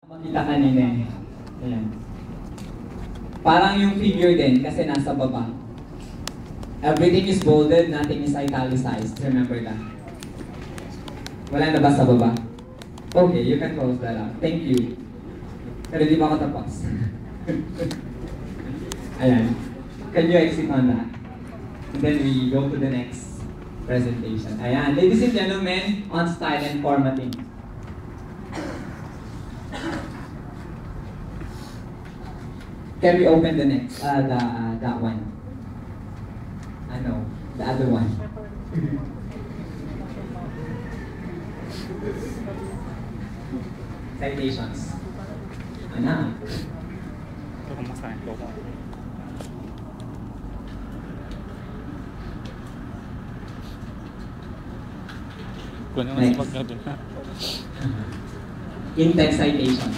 Makita kanina eh. Ayan. Parang yung figure din kasi nasa baba. Everything is bolded, nothing is italicized. Remember that. Wala na ba sa baba? Okay, you can close that out. Thank you. Pero di ba ako tapos? Ayan. Can you exit on that? And then we go to the next presentation. Ayan. Ladies and gentlemen, on style and formatting. Can we open the next, that one? No, the other one. Citations. Ano? Ito kung masahin ko. Kunin mo sa pagkado na. In-text citation.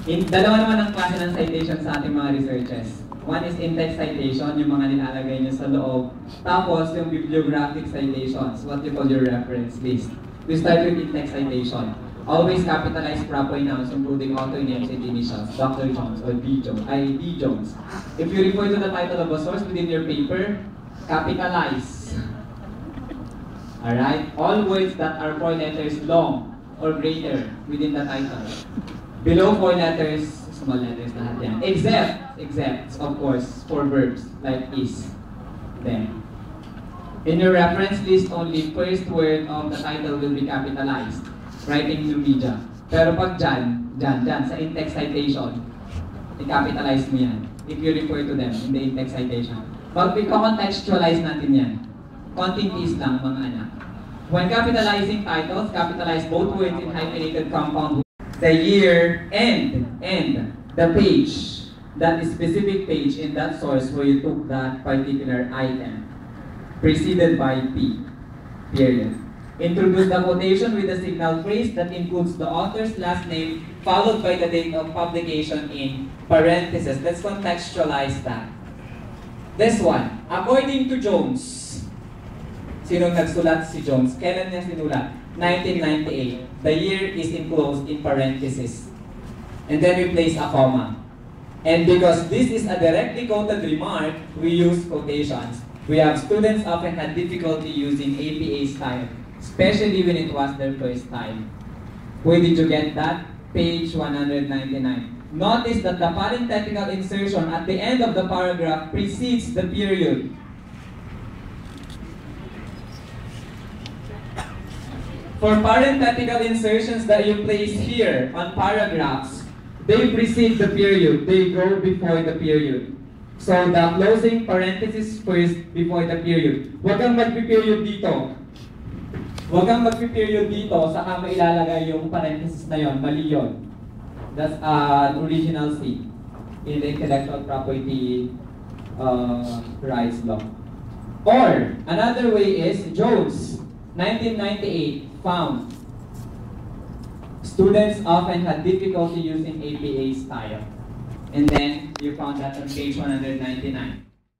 Dalawa naman ang klase ng citation sa ating mga researches. One is in-text citation, yung mga nilalagay nyo sa loob. Tapos, yung bibliographic citations, what you call your reference list. We start with in-text citation. Always capitalize proper nouns, including author names and initials, Dr. Jones or D. Jones. If you refer to the title of a source within your paper, capitalize. Alright? All words that are 4 letters long or greater within the title. Below 4 letters, small letters lahat yan. Except, of course, for verbs like is, then. In your reference list, only first word of the title will be capitalized. Writing new media. Pero pag dyan, sa in-text citation, i-capitalize mo yan. If you refer to them in the in-text citation. Pag i-contextualize natin yan, konting is lang mga anak. When capitalizing titles, capitalize both words in hyphenated compound. The year and the page, that specific page in that source where you took that particular item, preceded by P, period. Introduce the quotation with a signal phrase that includes the author's last name followed by the date of publication in parentheses. Let's contextualize that. This one, according to Jones, sinong nagsulat si Jones? Kailan niya sinulat? 1998. The year is enclosed in parentheses. And then we place a comma. And because this is a directly quoted remark, we use quotations. We have students often had difficulty using APA style, especially when it was their first time. Where did you get that? Page 199. Notice that the parenthetical insertion at the end of the paragraph precedes the period. For parenthetical insertions that you place here on paragraphs, they precede the period. They go before the period. So the closing parenthesis first before the period. Huwag kang magpi-period dito. Huwag kang magpi-period dito, saka mailalagay yung parenthesis na yon. Mali yun. That's an original C in the intellectual property rights law. Or, another way is, Jones, 1998, found students often had difficulty using APA style. And then, you found that on page 199.